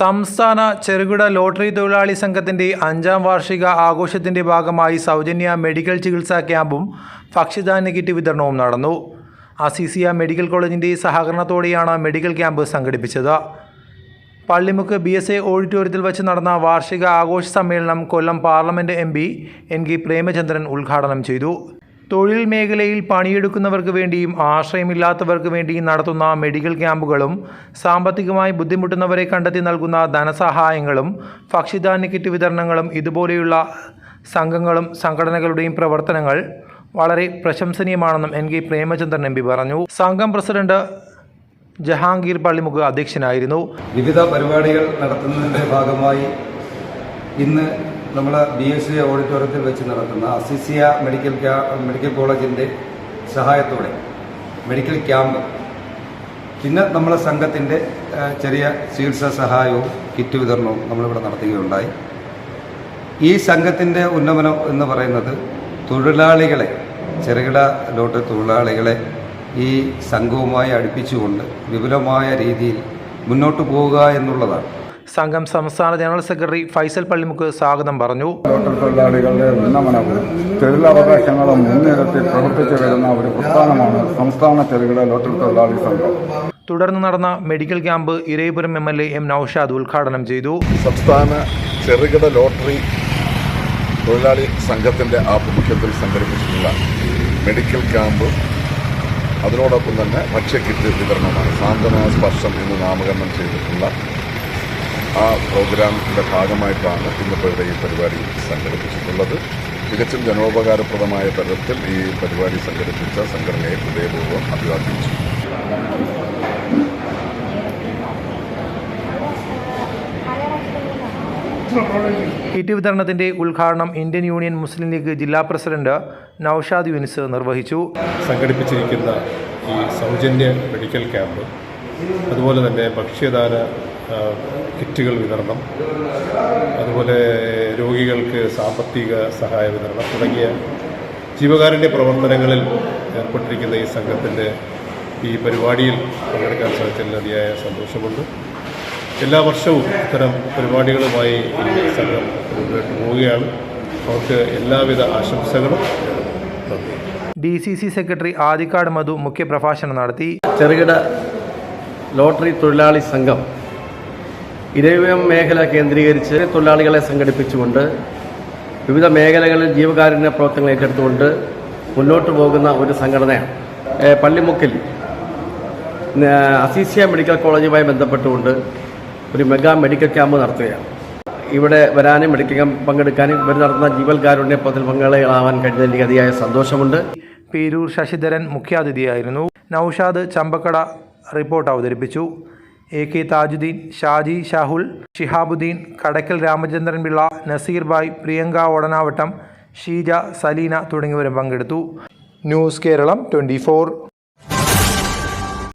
സംസ്ഥാന ചെറുകിട ലോട്ടറി തൊഴിലാളി സംഘത്തിൻ്റെ 5ാം വാർഷിക ആഘോഷത്തിൻ്റെ ഭാഗമായി സൗജന്യ മെഡിക്കൽ ചികിത്സാ ക്യാമ്പും ഭക്ഷ്യധാന്യ കിറ്റ് വിതരണവും നടന്നു. അസീസിയ മെഡിക്കൽ കോളേജിൻ്റെ സഹകരണത്തോടെയാണ് മെഡിക്കൽ ക്യാമ്പ് സംഘടിപ്പിച്ചത്. പള്ളിമുക്ക് BSA ഓഡിറ്റോറിയത്തിൽ വച്ച് നടന്ന വാർഷിക ആഘോഷ സമ്മേളനം കൊല്ലം പാർലമെൻറ്റ് MP NK പ്രേമചന്ദ്രൻ ഉദ്ഘാടനം ചെയ്തു. തൊഴിൽ മേഖലയിൽ പണിയെടുക്കുന്നവർക്ക് വേണ്ടിയും ആശ്രയമില്ലാത്തവർക്ക് വേണ്ടിയും നടത്തുന്ന മെഡിക്കൽ ക്യാമ്പുകളും സാമ്പത്തികമായി ബുദ്ധിമുട്ടുന്നവരെ കണ്ടെത്തി നൽകുന്ന ധനസഹായങ്ങളും ഭക്ഷ്യധാന്യ കിറ്റ് വിതരണങ്ങളും ഇതുപോലെയുള്ള സംഘങ്ങളും സംഘടനകളുടെയും പ്രവർത്തനങ്ങൾ വളരെ പ്രശംസനീയമാണെന്നും NK പ്രേമചന്ദ്രൻ MP പറഞ്ഞു. സംഘം പ്രസിഡന്റ് ജഹാംഗീർ പള്ളിമുക്ക് അധ്യക്ഷനായിരുന്നു. വിവിധ പരിപാടികൾ നടത്തുന്നതിൻ്റെ ഭാഗമായി ഇന്ന് നമ്മൾ BSA ഓഡിറ്റോറിയത്തിൽ വെച്ച് നടത്തുന്ന അസീസിയ മെഡിക്കൽ കോളേജിൻ്റെ സഹായത്തോടെ മെഡിക്കൽ ക്യാമ്പ്, പിന്നെ നമ്മളെ സംഘത്തിൻ്റെ ചെറിയ ചികിത്സാ സഹായവും കിറ്റ് വിതരണവും നമ്മളിവിടെ നടത്തുകയുണ്ടായി. ഈ സംഘത്തിൻ്റെ ഉന്നമനം എന്ന് പറയുന്നത് തൊഴിലാളികളെ, ചെറുകിട ലോട്ടറി തൊഴിലാളികളെ ഈ സംഘവുമായി അടുപ്പിച്ചുകൊണ്ട് വിപുലമായ രീതിയിൽ മുന്നോട്ട് പോവുക എന്നുള്ളതാണ്. സംഘം സംസ്ഥാന ജനറൽ സെക്രട്ടറി ഫൈസൽ പള്ളിമുക്ക് സ്വാഗതം പറഞ്ഞു. ലോട്ടറി തൊഴിലാളികളുടെ ഉന്നമനവും തൊഴിലവകാശങ്ങളും മുൻനിർത്തി പ്രവർത്തിച്ചു വരുന്ന ഒരു പ്രസ്ഥാനമാണ് സംസ്ഥാന ചെറുകിട ലോട്ടറി തൊഴിലാളി സംഘം. തുടർന്ന് നടന്ന medical camp Iravipuram MLA M Noushad ഉദ്ഘാടനം ചെയ്തു. സംസ്ഥാന ചെറുകിട ലോട്ടറി തൊഴിലാളി സംഘത്തിൻ്റെ ആഭിമുഖ്യത്തിൽ സംഘടിപ്പിച്ചിട്ടുള്ള മെഡിക്കൽ ക്യാമ്പ്, അതിനോടൊപ്പം തന്നെ ഭക്ഷ്യക്കിറ്റ് വിതരണമാണ്. സാന്ത്വന സ്പർശം എന്ന് നാമകരണം ചെയ്തിട്ടുള്ള ആ പ്രോഗ്രാമിൻ്റെ ഭാഗമായിട്ടാണ് ഇന്നിപ്പോൾ ഇവിടെ ഈ പരിപാടി സംഘടിപ്പിച്ചിട്ടുള്ളത്. തികച്ചും ജനോപകാരപ്രദമായ തരത്തിൽ ഈ പരിപാടി സംഘടിപ്പിച്ച സംഘടനയെ ഹൃദയപൂർവ്വം അഭിവാദിച്ചു. കിറ്റ് വിതരണത്തിൻ്റെ ഉദ്ഘാടനം ഇന്ത്യൻ യൂണിയൻ മുസ്ലിം ലീഗ് ജില്ലാ പ്രസിഡന്റ് നൌഷാദ് യൂനിസ് നിർവഹിച്ചു. സംഘടിപ്പിച്ചിരിക്കുന്ന ഈ സൗജന്യ മെഡിക്കൽ ക്യാമ്പ്, അതുപോലെ തന്നെ ഭക്ഷ്യദാന കിറ്റുകൾ വിതരണം, അതുപോലെ രോഗികൾക്ക് സാമ്പത്തിക സഹായ വിതരണം തുടങ്ങിയ ജീവകാരുണ്യ പ്രവർത്തനങ്ങളിൽ ഏർപ്പെട്ടിരിക്കുന്ന ഈ സംഘത്തിൻ്റെ ഈ പരിപാടിയിൽ പങ്കെടുക്കാൻ സാധിച്ചതിൽ അതിയായ സന്തോഷമുണ്ട്. എല്ലാ വർഷവും ഇത്തരം പരിപാടികളുമായി ഈ സംഘം മുന്നോട്ട് പോവുകയാണ്. അവർക്ക് എല്ലാവിധ ആശംസകളും. DCC സെക്രട്ടറി ആദിക്കാട് മധു മുഖ്യപ്രഭാഷണം നടത്തി. ചെറുകിട ലോട്ടറി തൊഴിലാളി സംഘം ഇരവിപുരം മേഖല കേന്ദ്രീകരിച്ച് തൊഴിലാളികളെ സംഘടിപ്പിച്ചുകൊണ്ട് വിവിധ മേഖലകളിൽ ജീവകാരുണ്യ പ്രവർത്തനങ്ങൾ ഏറ്റെടുത്തുകൊണ്ട് മുന്നോട്ട് പോകുന്ന ഒരു സംഘടനയാണ്. പള്ളിമുക്കിൽ അസീസിയ മെഡിക്കൽ കോളേജുമായി ബന്ധപ്പെട്ടുകൊണ്ട് ഒരു മെഗാ മെഡിക്കൽ ക്യാമ്പ് നടത്തുകയാണ്. ഇവിടെ വരാനും മെഡിക്കൽ ക്യാമ്പ് പങ്കെടുക്കാനും ഇവർ നടത്തുന്ന ജീവകാരുണ്യ പ്രവർത്തനത്തിൽ പങ്കാളികളാവാൻ കഴിഞ്ഞതിൽ അതിയായ സന്തോഷമുണ്ട്. പേരൂർ ശശിധരൻ മുഖ്യാതിഥിയായിരുന്നു. നൌഷാദ് ചമ്പക്കട റിപ്പോർട്ട് അവതരിപ്പിച്ചു. AK താജുദ്ദീൻ, ഷാജി ഷാഹുൽ, ഷിഹാബുദ്ദീൻ, കടക്കൽ രാമചന്ദ്രൻ പിള്ള, നസീർ ബായ്, പ്രിയങ്ക ഓടനാവട്ടം, ഷീജ, സലീന തുടങ്ങിയവരും പങ്കെടുത്തു. ന്യൂസ് കേരളം 24.